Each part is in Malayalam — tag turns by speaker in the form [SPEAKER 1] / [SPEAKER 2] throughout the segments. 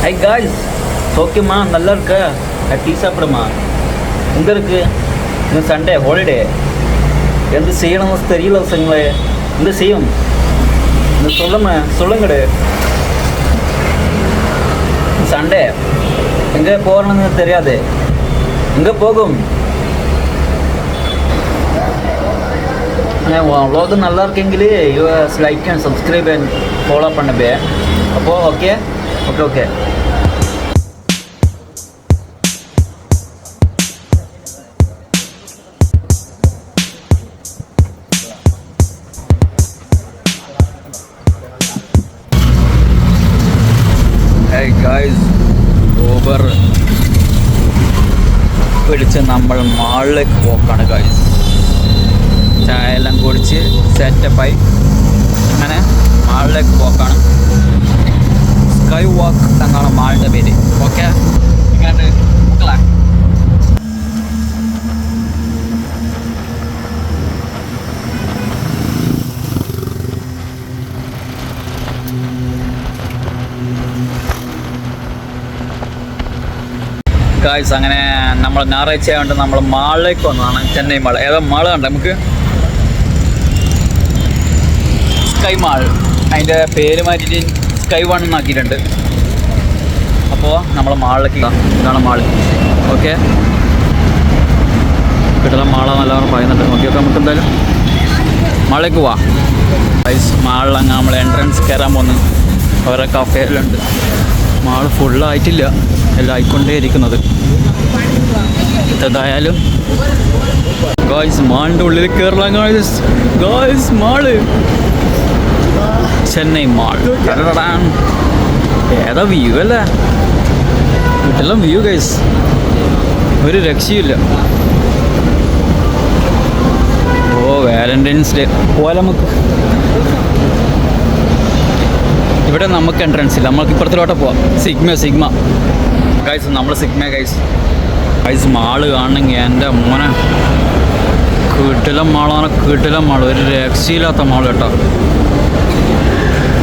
[SPEAKER 1] ஐ காய்ஸ் ஓகேம்மா நல்லா இருக்க டீ சாப்பிடுமா எங்கே இருக்கு இன்னும் சண்டே ஹாலிடே எந்த செய்யணும்னு தெரியல பசங்களே இந்த செய்யும் இந்த சொல்லுங்கடு சண்டே எங்கே போகணுன்னு தெரியாது எங்கே போகும் വ്ളോഗ് நல்லா இருக்கெങ്കിൽ us like and subscribe and follow பண்ணவே அப்போ okay okay okay hey guys ഓവർ പിടിച്ച് നമ്മൾ മാളിലേക്ക് പോക്കാണ് ഗായ്സ് ചായ എല്ലാം കുടിച്ച് സെറ്റപ്പായി അങ്ങനെ മാളിലേക്ക് പോക്കാണ് സ്കൈ വാക്ക് എന്നാണ് മാളിൻ്റെ പേര് ഓക്കെ ഇങ്ങനെ മക്കളെ ഗായ്സ് അങ്ങനെ നമ്മൾ ഞായറാഴ്ച ആയതുകൊണ്ട് നമ്മൾ മാളിലേക്ക് വന്നതാണ് ചെന്നൈ മാൾ ഏതാ മാൾ കണ്ട നമുക്ക് സ്കൈ മാൾ അതിൻ്റെ പേര് മാറ്റിയിട്ട് സ്കൈ വൺ എന്നാക്കിയിട്ടുണ്ട് അപ്പോൾ നമ്മൾ മാളിലേക്ക് ഇതാണ് മാൾ ഓക്കെ കിട്ടുന്ന മാള നല്ലവണ്ണം പറയുന്നുണ്ട് ഓക്കെ നമുക്ക് എന്തായാലും മാളിലേക്ക് പോവാം ഗൈസ് മാളിലങ്ങ് നമ്മൾ എൻട്രൻസ് കയറാൻ പോകുന്നു ഓരോ കഫേയിലുണ്ട് മാൾ ഫുള്ളായിട്ടില്ല എല്ലാം ആയിക്കൊണ്ടേ ഇരിക്കുന്നത് എന്തായാലും ഗായ്സ് മാളിൻ്റെ ഉള്ളിൽ കയറലാം ഗായ്സ് മാള് ചെന്നൈ മാൾ ഏതാ വ്യൂ അല്ലേ വീട്ടിലും വ്യൂ ഗൈസ് ഒരു രക്ഷയില്ല ഓ വാലന്റൈൻസ് ഡേ പോലെ നമുക്ക് ഇവിടെ നമുക്ക് എൻട്രൻസ് ഇല്ല നമുക്ക് ഇപ്പുറത്തിലോട്ട് പോവാം സിഗ്മ ഗൈസ് നമ്മൾ സിഗ്മ ഗൈസ് മാള് കാണണമെങ്കിൽ എൻ്റെ മോനെ കിട്ടിലം മാൾ ഒരു രക്ഷയില്ലാത്ത മാൾ കേട്ടോ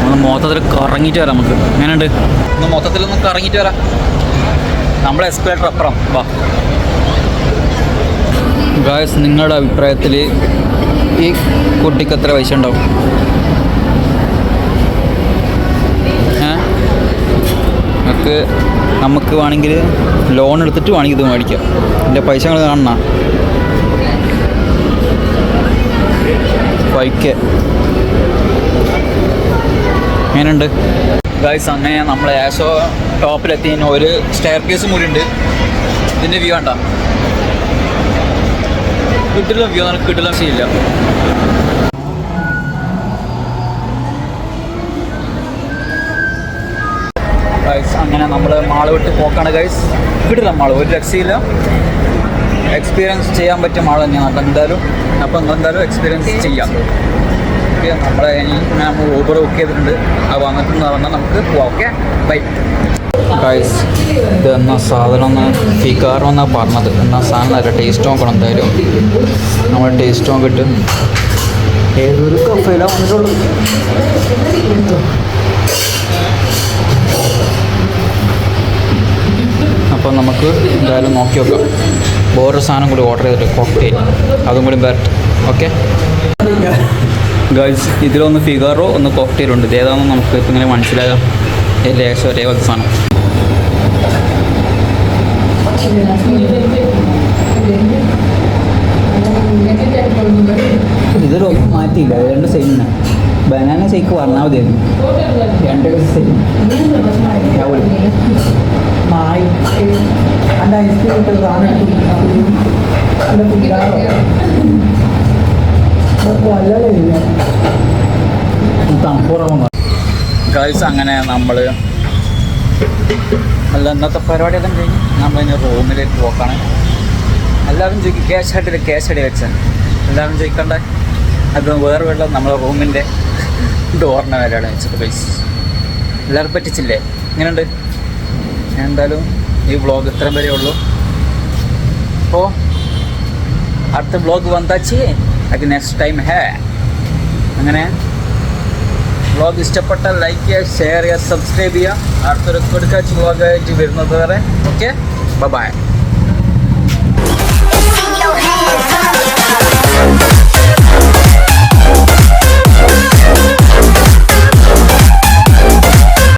[SPEAKER 1] നമ്മൾ മൊത്തത്തിൽ കറങ്ങിയിട്ട് വരാം നമുക്ക് എങ്ങനെയുണ്ട് ഒന്ന് മൊത്തത്തിലൊന്ന് കറങ്ങിയിട്ട് വരാം നമ്മളെ എസ്കലേറ്റർ അപ്പുറം വാ ഗൈസ് നിങ്ങളുടെ അഭിപ്രായത്തിൽ ഈ കുട്ടിക്ക് എത്ര പൈസ ഉണ്ടാവും നമുക്ക് വേണമെങ്കിൽ ലോൺ എടുത്തിട്ട് വേണമെങ്കിൽ ഇത് മേടിക്കാം എൻ്റെ പൈസ നിങ്ങൾ കാണണ 5K എങ്ങനെയുണ്ട് ഗൈസ് അങ്ങനെ നമ്മൾ ഏശോ ടോപ്പിലെത്തി ഒരു സ്റ്റെയർ കേസും കൂടി ഉണ്ട് ഇതിൻ്റെ വ്യൂ കണ്ട കിട്ടില്ല വ്യൂ കിട്ടില്ല ശരിയില്ല ഗൈസ് അങ്ങനെ നമ്മൾ മാള് വിട്ട് പോക്കാണ് ഗൈസ് കിട്ടില്ല മാള് ഒരു രക്ഷയില്ല എക്സ്പീരിയൻസ് ചെയ്യാൻ പറ്റിയ മാൾ തന്നെയാണ് അപ്പോൾ എന്തായാലും എക്സ്പീരിയൻസ് ചെയ്യാം ഓക്കെ നമ്മളെ ഇനി നമ്മൾ ഊബർ ബുക്ക് ചെയ്തിട്ടുണ്ട് അത് വന്നിട്ടെന്ന് പറഞ്ഞാൽ നമുക്ക് പോവാം ഓക്കെ ബൈ ഗൈസ് ഇത് എന്നാ സാധനം ഫിക്കാറെന്നാണ് പറഞ്ഞത് എന്നാ സാധനം നല്ല ടേസ്റ്റ് നോക്കണം എന്തായാലും നമ്മൾ ടേസ്റ്റ് നോക്കിയിട്ട് ഏതൊരു കഫയിലാണ് വന്നിട്ടുള്ളൂ അപ്പോൾ നമുക്ക് എന്തായാലും നോക്കി നോക്കാം വേറൊരു സാധനം കൂടി ഓർഡർ ചെയ്തിട്ട് കോക്ടെയിൽ അതും കൂടി ബെറ്റ് ഓക്കെ ഗൈസ് ഇതിലൊന്ന് ഫിഗാറോ ഒന്ന് കോക്ടെയിൽ ഉണ്ട് ഏതാണെന്ന് നമുക്ക് ഇപ്പം ഇങ്ങനെ മനസ്സിലാകാം ലേശം ഒരേ പോലത്തെ സാധനം ഇതിലൊന്നും മാറ്റിയില്ല രണ്ട് സെയിം ബനാന ഷേക്ക് പറഞ്ഞാൽ മതിയായിരുന്നു രണ്ട് സെയിം ഗൈസ് അങ്ങനെ നമ്മൾ അല്ല ഇന്നത്തെ പരിപാടിയെല്ലാം കഴിഞ്ഞ് നമ്മളിനി റൂമിലേക്ക് പോക്കാണ് എല്ലാവരും ചോദിക്കും ക്യാഷ് അടി വെച്ചാൽ എല്ലാവരും ചോദിക്കണ്ടേ അത് വേറെ വെള്ളം നമ്മളെ റൂമിൻ്റെ ഡോറിൻ്റെ വിലയാണ് വെച്ചത് ഗൈസ് എല്ലാവരും പറ്റിച്ചില്ലേ ഇങ്ങനെയുണ്ട് എന്തായാലും ഈ വ്ളോഗ് ഇത്രയും വരെ ഉള്ളൂ അപ്പോൾ അടുത്ത വ്ളോഗ് വന്നാച്ച് അത് നെക്സ്റ്റ് ടൈം ഹേ അങ്ങനെ വ്ളോഗ് ഇഷ്ടപ്പെട്ടാൽ ലൈക്ക് ചെയ്യുക, ഷെയർ ചെയ്യുക, സബ്സ്ക്രൈബ് ചെയ്യുക. അടുത്തൊരു കൊടുക്കാച്ച് വ്ളോഗായിട്ട് വരുന്നത് വരെ ഓക്കെ, ബൈ.